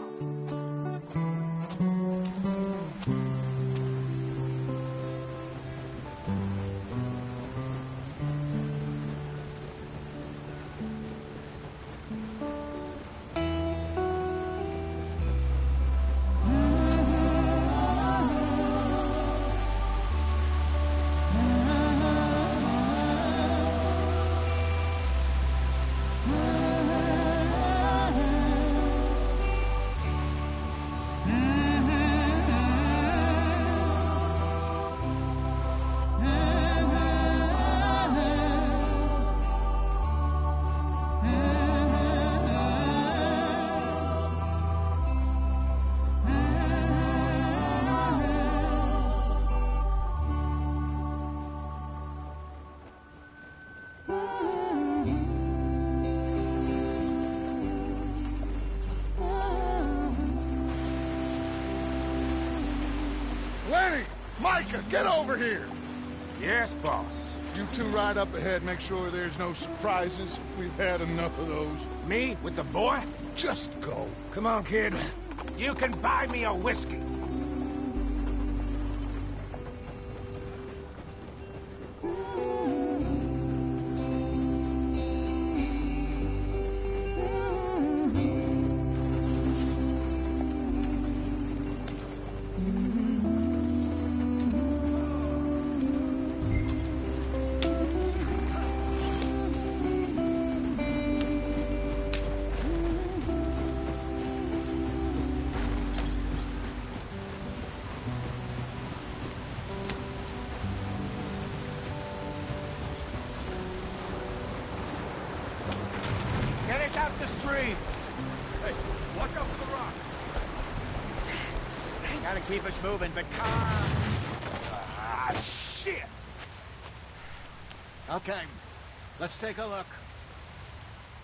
Lenny! Micah, get over here! Yes, boss. You two ride up ahead, make sure there's no surprises. We've had enough of those. Me? With the boy? Just go. Come on, kid. You can buy me a whiskey. Get us out the stream. Hey, watch out for the rock. Gotta keep us moving, but calm. Ah, shit! Okay, let's take a look.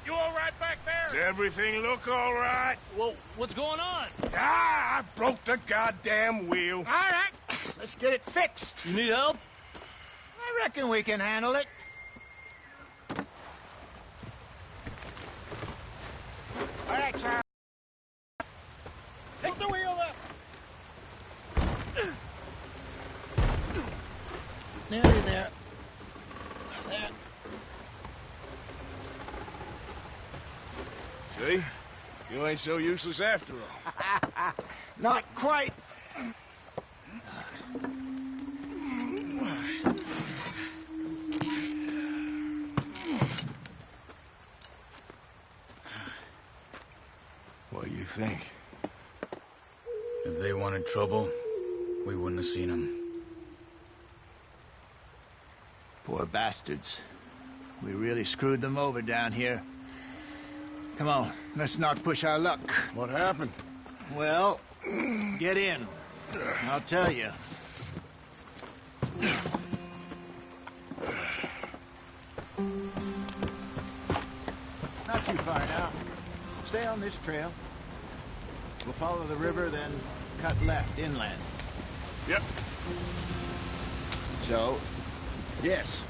You all right back there? Does everything look all right? Well, what's going on? Ah, I broke the goddamn wheel. All right, let's get it fixed. You need help? I reckon we can handle it. All right, Charles. Take the wheel up. Nearly there. There. See? You ain't so useless after all. Not quite. What do you think? If they wanted trouble, we wouldn't have seen them. Poor bastards. We really screwed them over down here. Come on, let's not push our luck. What happened? Well, get in. I'll tell you. Not too far now. Stay on this trail. We'll follow the river, then cut left inland. Yep. So, yes,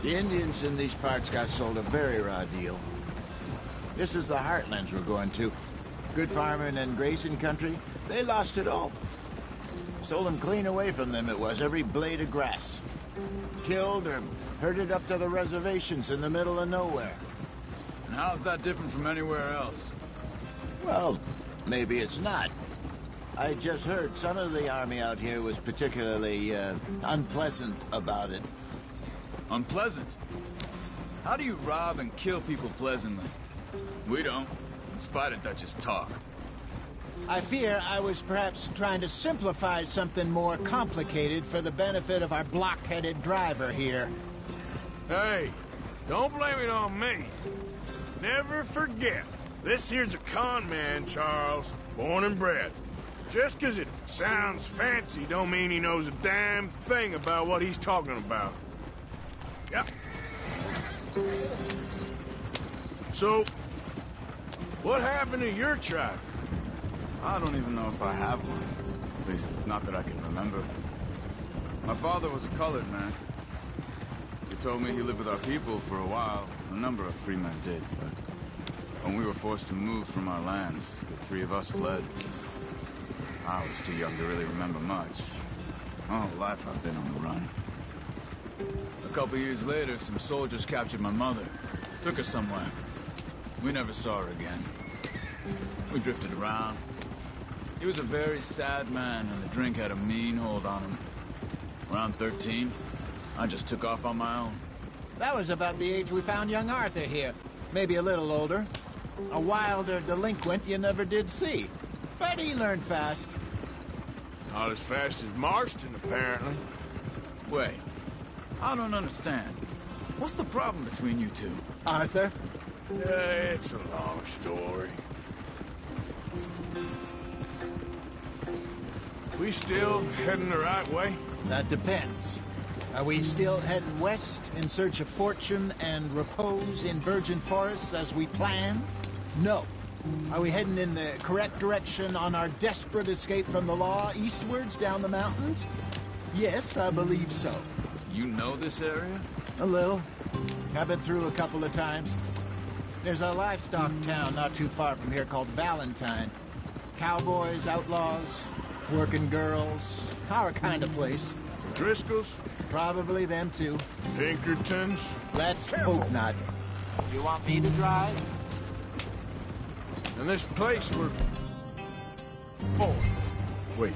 the Indians in these parts got sold a very raw deal. This is the heartlands we're going to. Good farming and grazing country, they lost it all. Stolen clean away from them it was, every blade of grass. Killed or herded up to the reservations in the middle of nowhere. And how's that different from anywhere else? Well, maybe it's not. I just heard some of the army out here was particularly unpleasant about it. Unpleasant? How do you rob and kill people pleasantly? We don't. in spite of Dutch's talk. I fear I was perhaps trying to simplify something more complicated for the benefit of our block-headed driver here. Hey, don't blame it on me. Never forget, this here's a con man, Charles, born and bred. Just 'cause it sounds fancy don't mean he knows a damn thing about what he's talking about. Yep. So, what happened to your tribe? I don't even know if I have one. At least, not that I can remember. My father was a colored man. He told me he lived with our people for a while. A number of free men did, but when we were forced to move from our lands, the three of us fled. I was too young to really remember much. My whole life I've been on the run. A couple years later, some soldiers captured my mother. Took her somewhere. We never saw her again. We drifted around. He was a very sad man, and the drink had a mean hold on him. Around 13, I just took off on my own. That was about the age we found young Arthur here. Maybe a little older. A wilder delinquent you never did see. But he learned fast. Not as fast as Marston, apparently. Wait, I don't understand. What's the problem between you two? Arthur? It's a long story. We still heading the right way? That depends. Are we still heading west in search of fortune and repose in virgin forests as we planned? No. Are we heading in the correct direction on our desperate escape from the law eastwards down the mountains? Yes, I believe so. You know this area? A little. I've been through a couple of times. There's a livestock town not too far from here called Valentine. Cowboys, outlaws, working girls, our kind of place. Driscolls? Probably them too. Pinkertons? Let's hope not. You want me to drive? And this place we're... Oh, wait.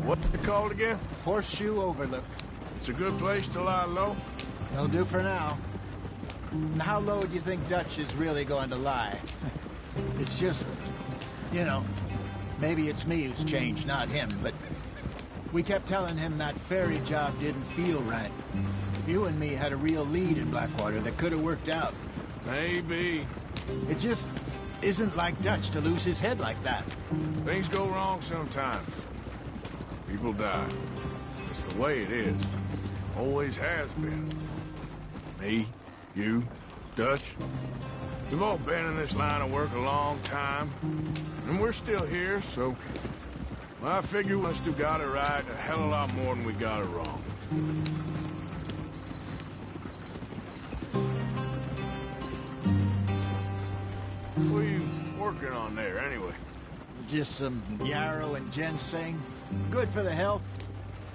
What's it called again? Horseshoe Overlook. It's a good place to lie low? It'll do for now. How low do you think Dutch is really going to lie? It's just, you know, maybe it's me who's changed, not him, but we kept telling him that ferry job didn't feel right. You and me had a real lead in Blackwater that could have worked out. Maybe. It just isn't like Dutch to lose his head like that. Things go wrong sometimes. People die. It's the way it is. Always has been. Me, you, Dutch. We've all been in this line of work a long time. And we're still here, so... I figure we must have got it right a hell of a lot more than we got it wrong. What are you working on there, anyway? Just some yarrow and ginseng. Good for the health.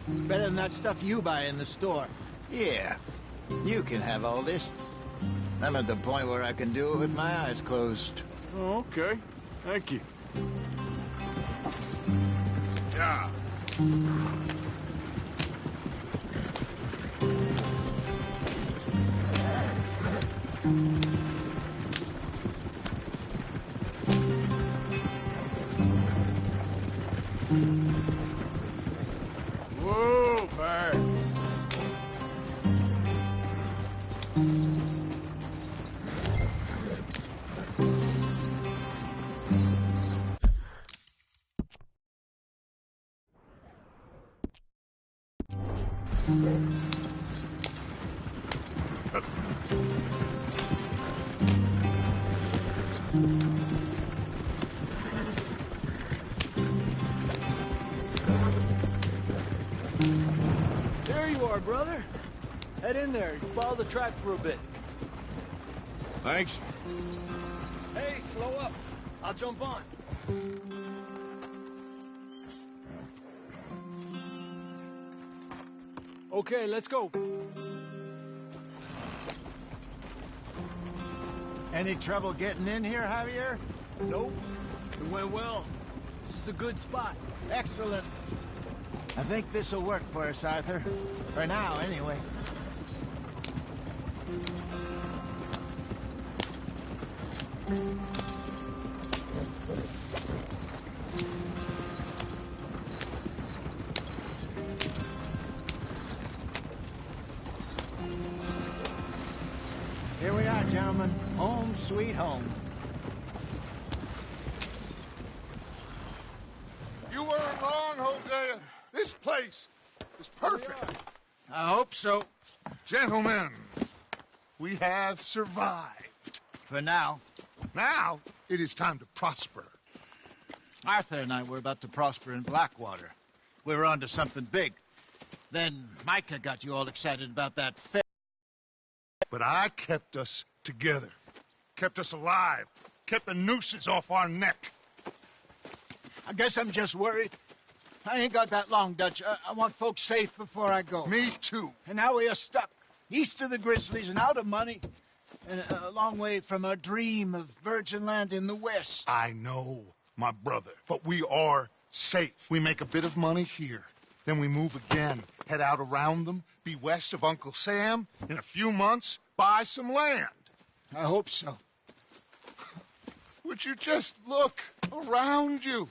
Better than that stuff you buy in the store. Yeah, you can have all this. I'm at the point where I can do it with my eyes closed. Oh, okay. Thank you. Yeah. Whoa, Bear. There you are, brother. Head in there. Follow the track for a bit. Thanks. Hey, slow up. I'll jump on. Okay, let's go. Any trouble getting in here, Javier? Nope. It went well. This is a good spot. Excellent. I think this'll work for us, Arthur. For now, anyway. gentlemen. Home sweet home. You weren't wrong, Hosea. This place is perfect. I hope so. Gentlemen, we have survived. For now. Now, it is time to prosper. Arthur and I were about to prosper in Blackwater. We were on to something big. Then Micah got you all excited about that fair. But I kept us together. Kept us alive. Kept the nooses off our neck. I guess I'm just worried. I ain't got that long, Dutch. I want folks safe before I go. Me too. And now we are stuck. East of the Grizzlies and out of money. And a long way from our dream of virgin land in the west. I know, my brother. But we are safe. We make a bit of money here. Then we move again. Head out around them. Be west of Uncle Sam. In a few months, buy some land. I hope so. Would you just look around you?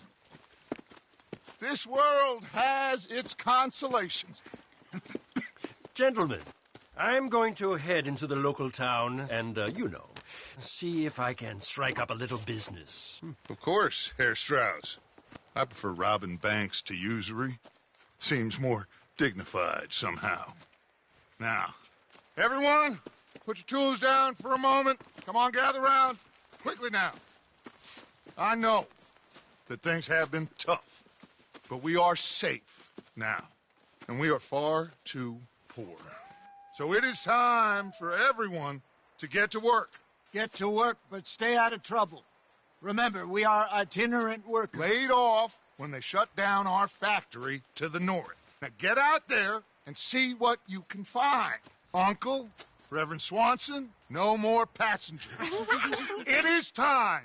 This world has its consolations. Gentlemen, I'm going to head into the local town and, see if I can strike up a little business. Of course, Herr Strauss. I prefer robbing banks to usury. Seems more dignified somehow. Now, everyone, put your tools down for a moment. Come on, gather round. Quickly now. I know that things have been tough, but we are safe now, and we are far too poor. So it is time for everyone to get to work. Get to work, but stay out of trouble. Remember, we are itinerant workers. Laid off when they shut down our factory to the north. Now get out there and see what you can find. Uncle, Reverend Swanson, no more passengers. It is time